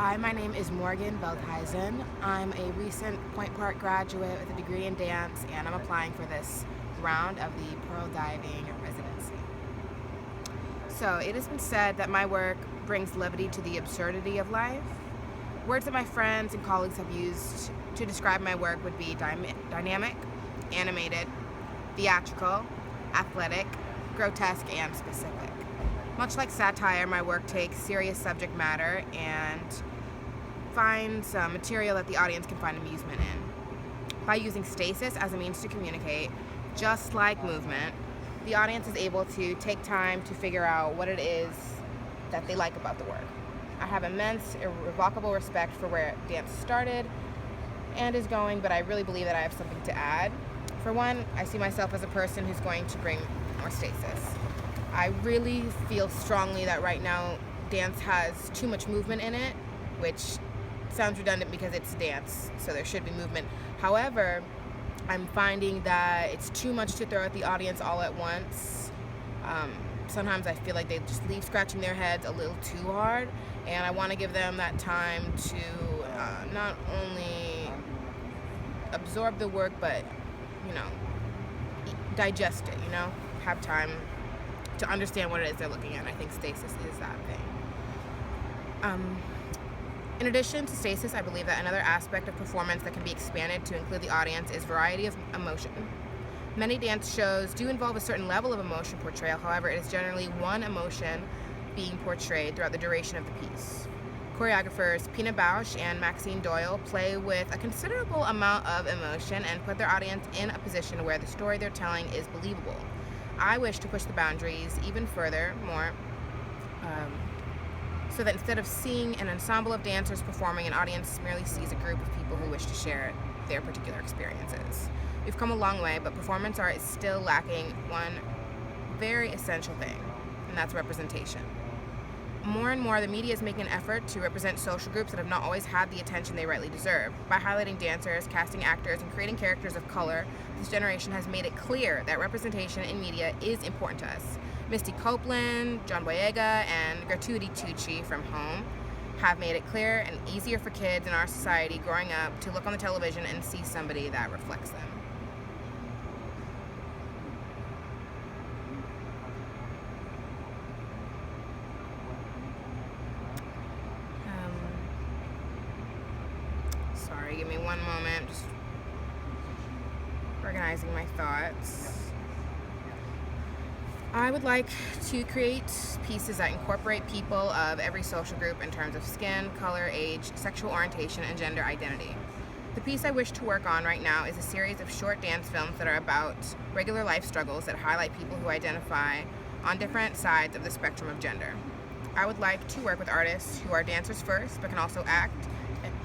Hi, my name is Morgan Veldhuizen. I'm a recent Point Park graduate with a degree in dance, and I'm applying for this round of the Pearl Diving residency. So, it has been said that my work brings levity to the absurdity of life. Words that my friends and colleagues have used to describe my work would be dynamic, animated, theatrical, athletic, grotesque, and specific. Much like satire, my work takes serious subject matter and finds material that the audience can find amusement in. By using stasis as a means to communicate, just like movement, the audience is able to take time to figure out what it is that they like about the work. I have immense, irrevocable respect for where dance started and is going, but I really believe that I have something to add. For one, I see myself as a person who's going to bring more stasis. I really feel strongly that right now dance has too much movement in it, which sounds redundant because it's dance, so there should be movement. However, I'm finding that it's too much to throw at the audience all at once. Sometimes I feel like they just leave scratching their heads a little too hard, and I want to give them that time to not only absorb the work, but, digest it, have time to understand what it is they're looking at. I think stasis is that thing. In addition to stasis, I believe that another aspect of performance that can be expanded to include the audience is variety of emotion. Many dance shows do involve a certain level of emotion portrayal, however, it is generally one emotion being portrayed throughout the duration of the piece. Choreographers Pina Bausch and Maxine Doyle play with a considerable amount of emotion and put their audience in a position where the story they're telling is believable. I wish to push the boundaries even further, so that instead of seeing an ensemble of dancers performing, an audience merely sees a group of people who wish to share their particular experiences. We've come a long way, but performance art is still lacking one very essential thing, and that's representation. More and more, the media is making an effort to represent social groups that have not always had the attention they rightly deserve. By highlighting dancers, casting actors, and creating characters of color, this generation has made it clear that representation in media is important to us. Misty Copeland, John Boyega, and Gratuity Tucci from Home have made it clear and easier for kids in our society growing up to look on the television and see somebody that reflects them. Sorry, give me one moment, just organizing my thoughts. I would like to create pieces that incorporate people of every social group in terms of skin, color, age, sexual orientation, and gender identity. The piece I wish to work on right now is a series of short dance films that are about regular life struggles that highlight people who identify on different sides of the spectrum of gender. I would like to work with artists who are dancers first, but can also act,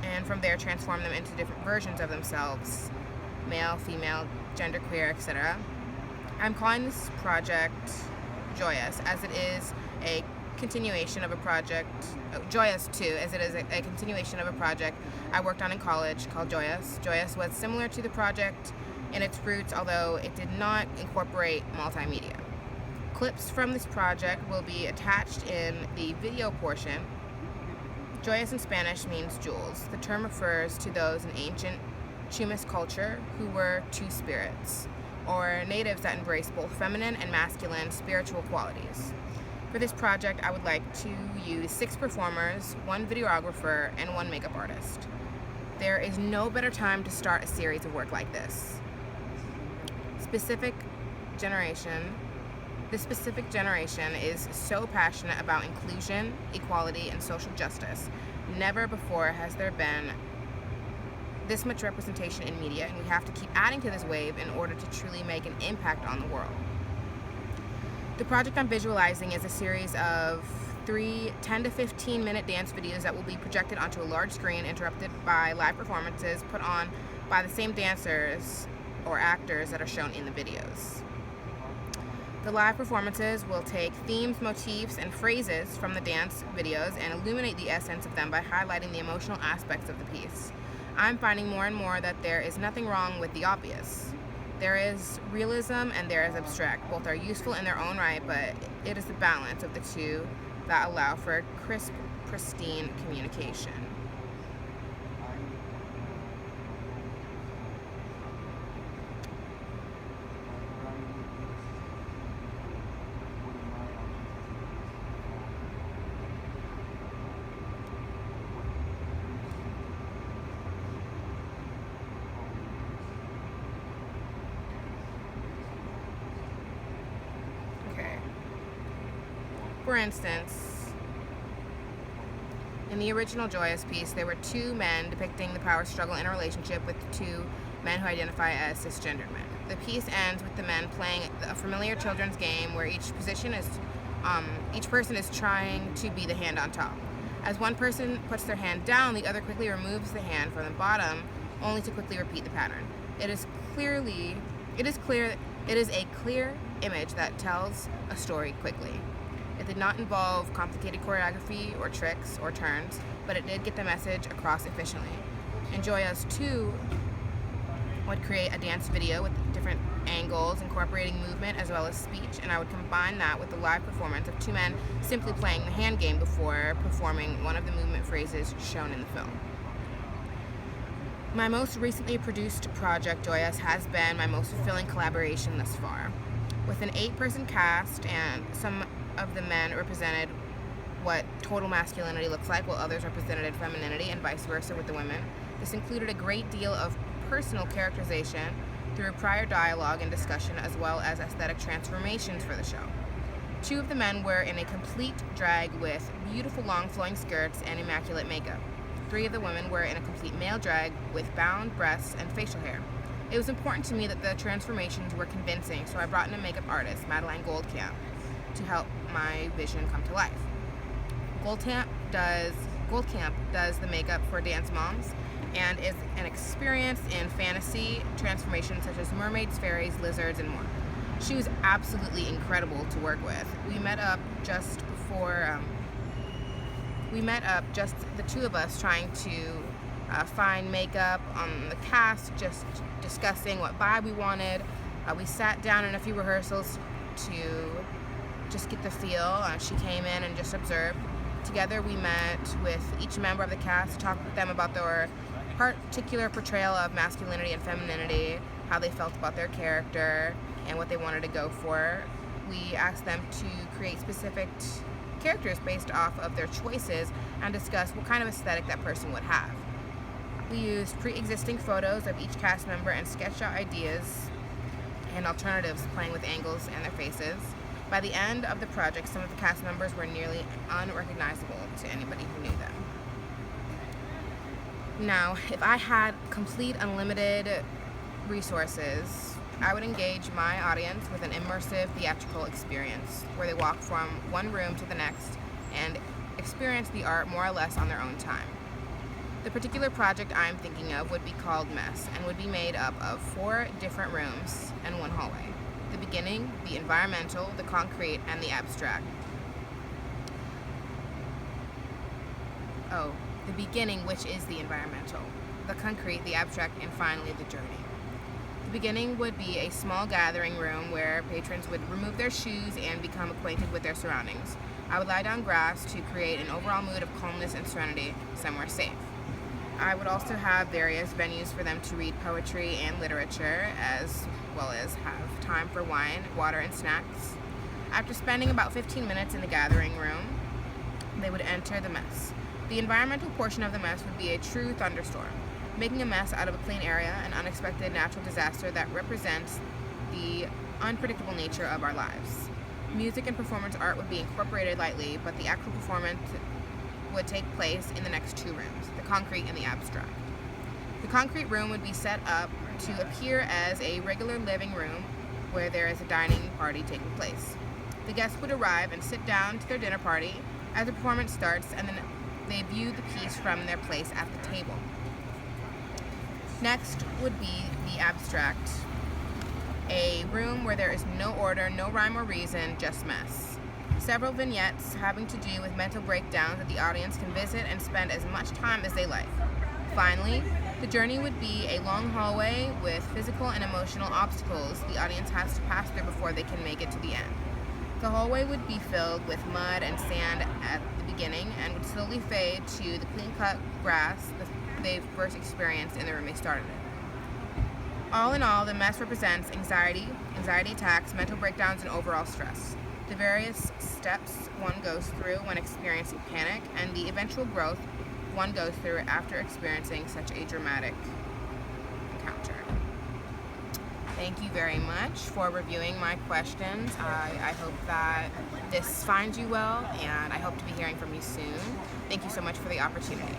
and from there transform them into different versions of themselves, male, female, genderqueer, etc. I'm calling this project Joyous, as it is a continuation of a project, Joyous too, as it is a continuation of a project I worked on in college called Joyous. Joyous was similar to the project in its roots, although it did not incorporate multimedia. Clips from this project will be attached in the video portion. Joyous in Spanish means jewels. The term refers to those in ancient Chumash culture who were two spirits, or natives that embrace both feminine and masculine spiritual qualities. For this project, I would like to use 6 performers, 1 videographer, and 1 makeup artist. There is no better time to start a series of work like this. This specific generation is so passionate about inclusion, equality, and social justice. Never before has there been this much representation in media, and we have to keep adding to this wave in order to truly make an impact on the world. The project I'm visualizing is a series of 3 10 to 15 minute dance videos that will be projected onto a large screen, interrupted by live performances put on by the same dancers or actors that are shown in the videos. The live performances will take themes, motifs, and phrases from the dance videos and illuminate the essence of them by highlighting the emotional aspects of the piece. I'm finding more and more that there is nothing wrong with the obvious. There is realism and there is abstract. Both are useful in their own right, but it is the balance of the two that allow for crisp pristine communication. For instance, in the original Joyous piece, there were two men depicting the power struggle in a relationship with two men who identify as cisgendered men. The piece ends with the men playing a familiar children's game where each person is trying to be the hand on top. As one person puts their hand down, the other quickly removes the hand from the bottom, only to quickly repeat the pattern. It is a clear image that tells a story quickly. It did not involve complicated choreography or tricks or turns, but it did get the message across efficiently. And Joyous 2 would create a dance video with different angles, incorporating movement as well as speech, and I would combine that with the live performance of two men simply playing the hand game before performing one of the movement phrases shown in the film. My most recently produced project, Joyous, has been my most fulfilling collaboration thus far. With an 8-person cast, and some of the men represented what total masculinity looks like, while others represented femininity, and vice versa with the women. This included a great deal of personal characterization through prior dialogue and discussion, as well as aesthetic transformations for the show. 2 of the men were in a complete drag with beautiful long flowing skirts and immaculate makeup. 3 of the women were in a complete male drag with bound breasts and facial hair. It was important to me that the transformations were convincing, so I brought in a makeup artist, Madeline Goldcamp, to help my vision come to life. Goldcamp does the makeup for dance moms and is an experience in fantasy transformations such as mermaids, fairies, lizards, and more. She was absolutely incredible to work with. We met up just the 2 of us trying to find makeup on the cast, just discussing what vibe we wanted. We sat down in a few rehearsals to just get the feel. She came in and just observed. Together we met with each member of the cast, talked with them about their particular portrayal of masculinity and femininity, how they felt about their character, and what they wanted to go for. We asked them to create specific characters based off of their choices and discuss what kind of aesthetic that person would have. We used pre-existing photos of each cast member and sketched out ideas and alternatives playing with angles and their faces. By the end of the project, some of the cast members were nearly unrecognizable to anybody who knew them. Now, if I had complete unlimited resources, I would engage my audience with an immersive theatrical experience where they walk from one room to the next and experience the art more or less on their own time. The particular project I'm thinking of would be called Mess and would be made up of 4 different rooms and 1 hallway. The beginning, the environmental, the concrete, and the abstract. The beginning, which is the environmental, the concrete, the abstract, and finally the journey. The beginning would be a small gathering room where patrons would remove their shoes and become acquainted with their surroundings. I would lie down grass to create an overall mood of calmness and serenity, somewhere safe. I would also have various venues for them to read poetry and literature, as well as have time for wine, water, and snacks. After spending about 15 minutes in the gathering room, they would enter the mess. The environmental portion of the mess would be a true thunderstorm, making a mess out of a clean area, an unexpected natural disaster that represents the unpredictable nature of our lives. Music and performance art would be incorporated lightly, but the actual performance would take place in the next 2 rooms, the concrete and the abstract. The concrete room would be set up to appear as a regular living room where there is a dining party taking place. The guests would arrive and sit down to their dinner party as the performance starts, and then they view the piece from their place at the table. Next would be the abstract, a room where there is no order, no rhyme or reason, just mess. Several vignettes having to do with mental breakdowns that the audience can visit and spend as much time as they like. Finally, the journey would be a long hallway with physical and emotional obstacles the audience has to pass through before they can make it to the end. The hallway would be filled with mud and sand at the beginning and would slowly fade to the clean-cut grass they first experienced in the room they started in. All in all, the mess represents anxiety attacks, mental breakdowns, and overall stress. The various steps one goes through when experiencing panic, and the eventual growth one goes through after experiencing such a dramatic encounter. Thank you very much for reviewing my questions. I hope that this finds you well, and I hope to be hearing from you soon. Thank you so much for the opportunity.